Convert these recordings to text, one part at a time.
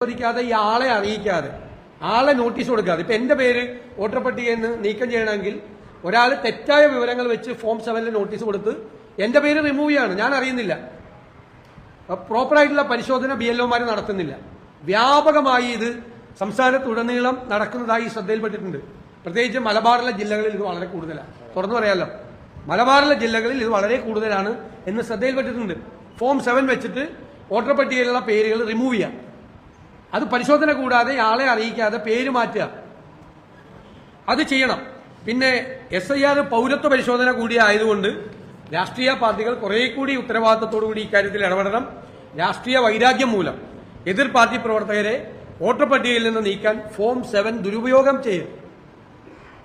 പരിശോധിക്കാതെ ഈ ആളെ അറിയിക്കാതെ ആളെ നോട്ടീസ് കൊടുക്കാതെ ഇപ്പൊ എന്റെ പേര് വോട്ടർ പട്ടികയിൽ നിന്ന് നീക്കം ചെയ്യണമെങ്കിൽ ഒരാൾ തെറ്റായ വിവരങ്ങൾ വെച്ച് ഫോം 7 നോട്ടീസ് കൊടുത്ത് എന്റെ പേര് റിമൂവ് ചെയ്യാണ്, ഞാൻ അറിയുന്നില്ല. പ്രോപ്പറായിട്ടുള്ള പരിശോധന BLOമാർ നടത്തുന്നില്ല. വ്യാപകമായി ഇത് സംസ്ഥാനത്തുടനീളം നടക്കുന്നതായി ശ്രദ്ധയിൽപ്പെട്ടിട്ടുണ്ട്. പ്രത്യേകിച്ച് മലബാറിലെ ജില്ലകളിൽ ഇത് വളരെ കൂടുതലാണ്. തുറന്നു പറയാമല്ലോ, മലബാറിലെ ജില്ലകളിൽ ഇത് വളരെ കൂടുതലാണ് എന്ന് ശ്രദ്ധയിൽപ്പെട്ടിട്ടുണ്ട്. ഫോം 7 വെച്ചിട്ട് വോട്ടർ പട്ടികയിലുള്ള പേരുകൾ റിമൂവ് ചെയ്യാം. അത് പരിശോധന കൂടാതെ ആളെ അറിയിക്കാതെ പേര് മാറ്റുക, അത് ചെയ്യണം. പിന്നെ SIR പൗരത്വ പരിശോധന കൂടി ആയതുകൊണ്ട് രാഷ്ട്രീയ പാർട്ടികൾ കുറെ കൂടി ഉത്തരവാദിത്തത്തോടുകൂടി ഇക്കാര്യത്തിൽ ഇടപെടണം. രാഷ്ട്രീയ വൈരാഗ്യം മൂലം എതിർ പാർട്ടി പ്രവർത്തകരെ വോട്ടർ പട്ടികയിൽ നിന്ന് നീക്കാൻ ഫോം 7 ദുരുപയോഗം ചെയ്യും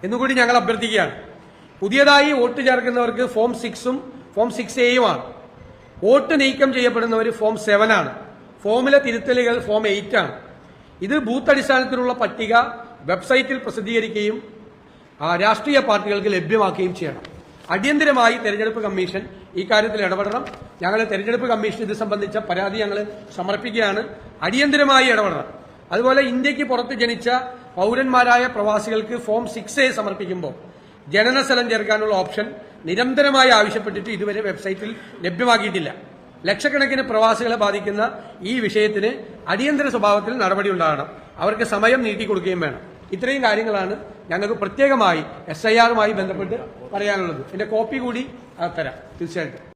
എന്നുകൂടി ഞങ്ങൾ അഭ്യർത്ഥിക്കുകയാണ്. പുതിയതായി വോട്ട് ചേർക്കുന്നവർക്ക് ഫോം 6ഉം ഫോം 6A-യുമാണ്. വോട്ട് നീക്കം ചെയ്യപ്പെടുന്നവർ ഫോം 7 ആണ്. ഫോമിലെ തിരുത്തലുകൾ ഫോം 8 ആണ്. ഇത് ബൂത്ത് അടിസ്ഥാനത്തിലുള്ള പട്ടിക വെബ്സൈറ്റിൽ പ്രസിദ്ധീകരിക്കുകയും രാഷ്ട്രീയ പാർട്ടികൾക്ക് ലഭ്യമാക്കുകയും ചെയ്യണം. അടിയന്തരമായി തെരഞ്ഞെടുപ്പ് കമ്മീഷൻ ഈ കാര്യത്തിൽ ഇടപെടണം. ഞങ്ങൾ തെരഞ്ഞെടുപ്പ് കമ്മീഷൻ ഇത് സംബന്ധിച്ച പരാതി ഞങ്ങൾ സമർപ്പിക്കുകയാണ്. അടിയന്തരമായി ഇടപെടണം. അതുപോലെ ഇന്ത്യക്ക് പുറത്ത് ജനിച്ച പൗരന്മാരായ പ്രവാസികൾക്ക് ഫോം 6A സമർപ്പിക്കുമ്പോൾ ജനനസ്ഥലം ചേർക്കാനുള്ള ഓപ്ഷൻ നിരന്തരമായി ആവശ്യപ്പെട്ടിട്ട് ഇതുവരെ വെബ്സൈറ്റിൽ ലഭ്യമാക്കിയിട്ടില്ല. ലക്ഷക്കണക്കിന് പ്രവാസികളെ ബാധിക്കുന്ന ഈ വിഷയത്തിന് അടിയന്തര സ്വഭാവത്തിൽ നടപടി ഉണ്ടാകണം. അവർക്ക് സമയം നീട്ടിക്കൊടുക്കുകയും വേണം. ഇത്രയും കാര്യങ്ങളാണ് ഞങ്ങൾക്ക് പ്രത്യേകമായി SIR-മായി ബന്ധപ്പെട്ട് പറയാനുള്ളത്. എന്റെ കോപ്പി കൂടി തരാം തീർച്ചയായിട്ടും.